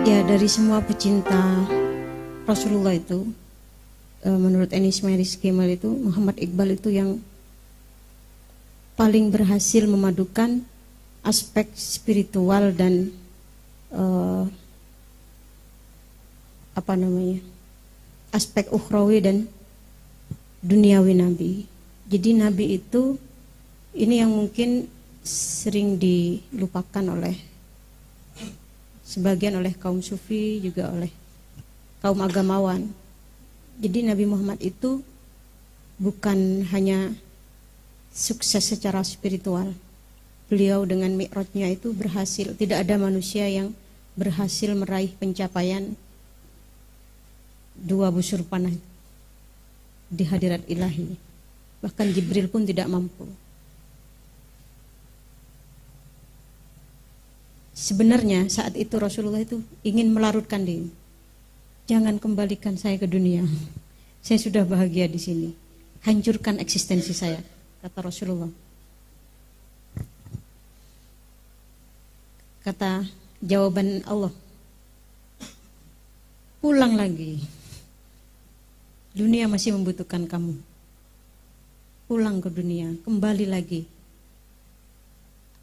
Ya, dari semua pecinta Rasulullah itu, menurut Eni Ismail Kemal itu, Muhammad Iqbal itu yang paling berhasil memadukan aspek spiritual dan aspek ukhrawi dan duniawi Nabi. Jadi Nabi itu ini yang mungkin sering dilupakan oleh sebagian oleh kaum sufi, juga oleh kaum agamawan. Jadi Nabi Muhammad itu bukan hanya sukses secara spiritual. Beliau dengan mi'rajnya itu berhasil. Tidak ada manusia yang berhasil meraih pencapaian dua busur panah di hadirat ilahi. Bahkan Jibril pun tidak mampu. Sebenarnya saat itu Rasulullah itu ingin melarutkan diri. Jangan kembalikan saya ke dunia. Saya sudah bahagia di sini. Hancurkan eksistensi saya, kata Rasulullah. Kata jawaban Allah, pulang lagi. Dunia masih membutuhkan kamu. Pulang ke dunia, kembali lagi.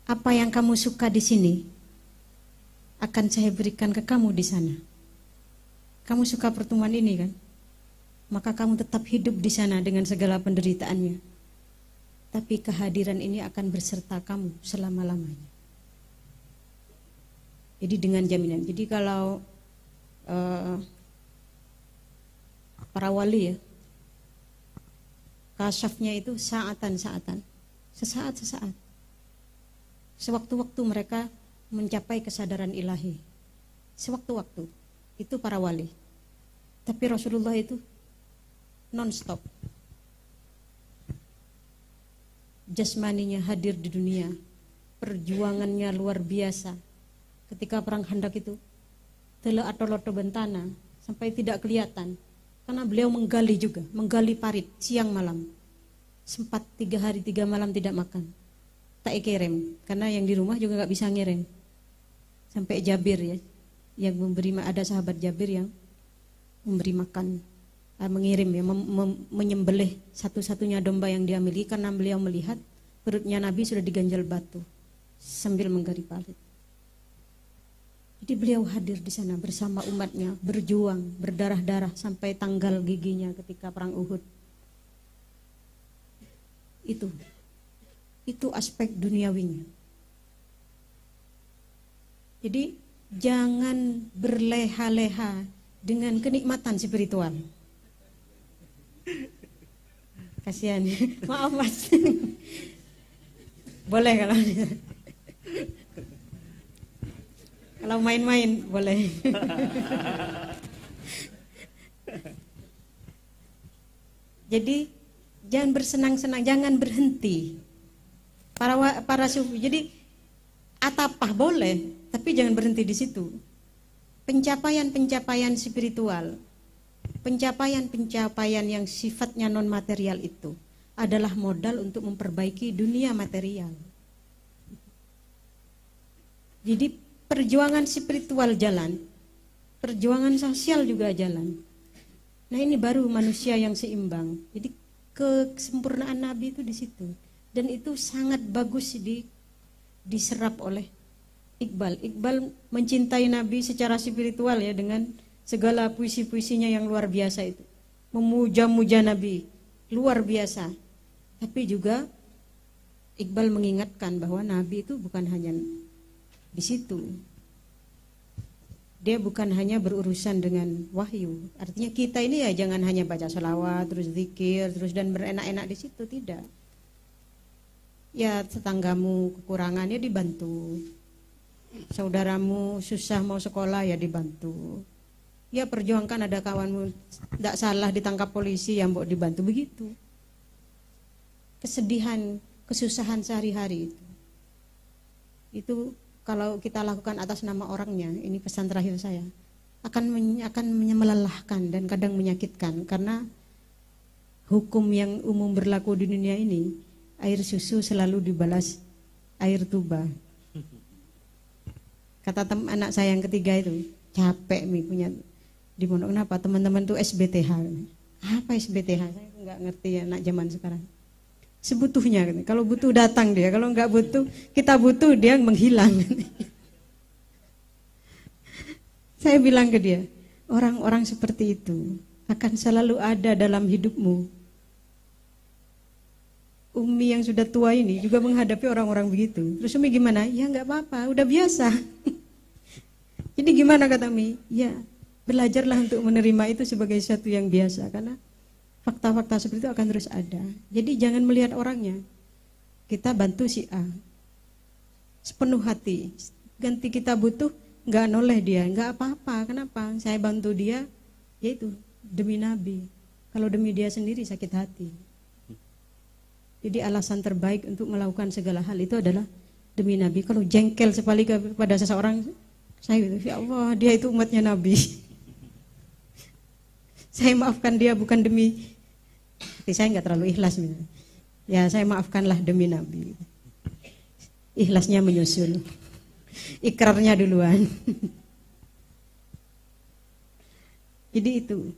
Apa yang kamu suka di sini akan saya berikan ke kamu di sana. Kamu suka pertemuan ini kan? Maka kamu tetap hidup di sana dengan segala penderitaannya. Tapi kehadiran ini akan berserta kamu selama-lamanya. Jadi dengan jaminan. Jadi kalau para wali ya, kasyafnya itu saatan-saatan, sesaat-sesaat. Sewaktu-waktu mereka mencapai kesadaran ilahi. Sewaktu-waktu. Itu para wali. Tapi Rasulullah itu non-stop. Jasmaninya hadir di dunia. Perjuangannya luar biasa. Ketika perang Khandaq itu, tela atau loto bentana sampai tidak kelihatan. Karena beliau menggali juga, menggali parit siang malam. Sempat 3 hari 3 malam tidak makan. Tak kirim, karena yang di rumah juga nggak bisa ngirim. Sampai Jabir ya, yang memberi, ada sahabat Jabir yang memberi makan, mengirim ya, menyembelih satu-satunya domba yang dia miliki karena beliau melihat perutnya Nabi sudah diganjal batu sambil menggali parit. Jadi beliau hadir di sana bersama umatnya, berjuang, berdarah-darah sampai tanggal giginya ketika perang Uhud. Itu aspek duniawinya. Jadi jangan berleha-leha dengan kenikmatan spiritual. Kasihan. Maaf Mas. Boleh kalau main-main boleh. Jadi jangan bersenang-senang, jangan berhenti. Para sufi. Jadi atapah boleh, tapi jangan berhenti di situ. Pencapaian-pencapaian spiritual, pencapaian-pencapaian yang sifatnya non material itu adalah modal untuk memperbaiki dunia material. Jadi perjuangan spiritual jalan, perjuangan sosial juga jalan. Nah ini baru manusia yang seimbang. Jadi kesempurnaan Nabi itu di situ, dan itu sangat bagus diserap oleh Iqbal. Iqbal mencintai Nabi secara spiritual ya, dengan segala puisi-puisinya yang luar biasa itu. Memuja-muja Nabi, luar biasa. Tapi juga Iqbal mengingatkan bahwa Nabi itu bukan hanya di situ. Dia bukan hanya berurusan dengan wahyu. Artinya kita ini ya jangan hanya baca sholawat, terus zikir, terus dan berenak-enak di situ, tidak. Ya tetanggamu kekurangan ya dibantu, saudaramu susah mau sekolah ya dibantu, ya perjuangkan, ada kawanmu tidak salah ditangkap polisi ya mbok dibantu, begitu. Kesedihan, kesusahan sehari-hari itu kalau kita lakukan atas nama orangnya, ini pesan terakhir saya, akan melelahkan dan kadang menyakitkan, karena hukum yang umum berlaku di dunia ini, air susu selalu dibalas air tuba. Kata anak saya yang ketiga itu, capek mi punya di pondok. Kenapa? Teman-teman tuh SBTH. Apa SBTH? Saya nggak ngerti ya anak zaman sekarang. Sebutuhnya, kalau butuh datang dia, kalau nggak butuh, kita butuh dia menghilang. Saya bilang ke dia, orang-orang seperti itu akan selalu ada dalam hidupmu. Umi yang sudah tua ini juga menghadapi orang-orang begitu. Terus Umi gimana? Ya nggak apa-apa, udah biasa. Jadi gimana kata Umi? Ya belajarlah untuk menerima itu sebagai sesuatu yang biasa, karena fakta-fakta seperti itu akan terus ada. Jadi jangan melihat orangnya. Kita bantu si A sepenuh hati. Ganti kita butuh, nggak noleh dia, nggak apa-apa. Kenapa? Saya bantu dia, yaitu demi Nabi. Kalau demi dia sendiri sakit hati. Jadi alasan terbaik untuk melakukan segala hal itu adalah demi Nabi. Kalau jengkel sekali kepada seseorang, saya gitu, ya Allah, dia itu umatnya Nabi. Saya maafkan dia bukan demi, saya nggak terlalu ikhlas. Ya saya maafkanlah demi Nabi. Ikhlasnya menyusul, ikrarnya duluan. Jadi itu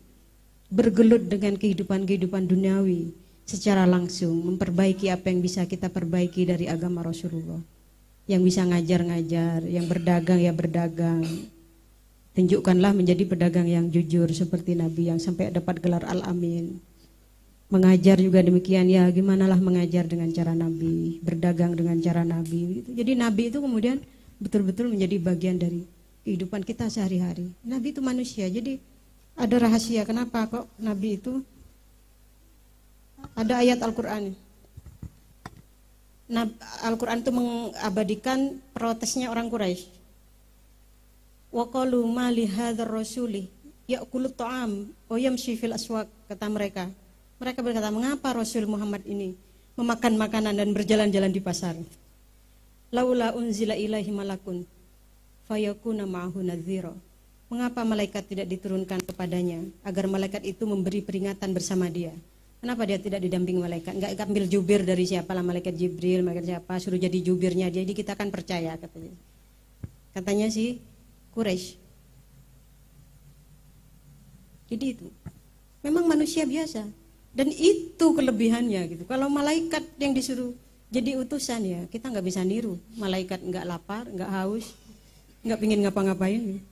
bergelut dengan kehidupan duniawi secara langsung, memperbaiki apa yang bisa kita perbaiki dari agama Rasulullah. Yang bisa ngajar-ngajar, yang berdagang ya berdagang. Tunjukkanlah menjadi pedagang yang jujur seperti Nabi yang sampai dapat gelar Al-Amin. Mengajar juga demikian, ya gimanalah mengajar dengan cara Nabi, berdagang dengan cara Nabi. Jadi Nabi itu kemudian betul-betul menjadi bagian dari kehidupan kita sehari-hari. Nabi itu manusia, jadi ada rahasia kenapa kok Nabi itu ada ayat Al-Quran. Al-Quran itu mengabadikan protesnya orang Quraisy. Wa qalu ma li hadzal rasuli ya'kulu ta'am wa yamshi fil aswaq, kata mereka. Mereka berkata, mengapa Rasul Muhammad ini memakan makanan dan berjalan-jalan di pasar? Laula unzila ilaihi malakun fayakuna ma'ahu nadhira. Mengapa malaikat tidak diturunkan kepadanya agar malaikat itu memberi peringatan bersama dia? Kenapa dia tidak didampingi malaikat? Enggak ambil jubir dari siapa lah, malaikat Jibril, malaikat siapa, suruh jadi jubirnya, jadi kita akan percaya katanya. Katanya si Quraisy. Jadi itu memang manusia biasa dan itu kelebihannya gitu. Kalau malaikat yang disuruh jadi utusan ya kita nggak bisa niru. Malaikat nggak lapar, nggak haus, nggak pingin ngapa-ngapain.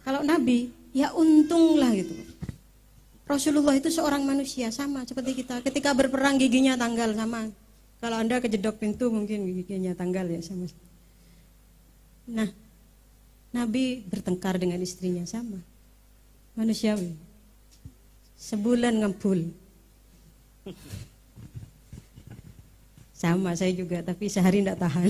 Kalau Nabi ya untunglah gitu. Rasulullah itu seorang manusia sama seperti kita. Ketika berperang giginya tanggal sama. Kalau Anda kejedok pintu mungkin giginya tanggal ya sama. Nah, Nabi bertengkar dengan istrinya sama. Manusiawi. Sebulan ngempul. Sama saya juga, tapi sehari tidak tahan.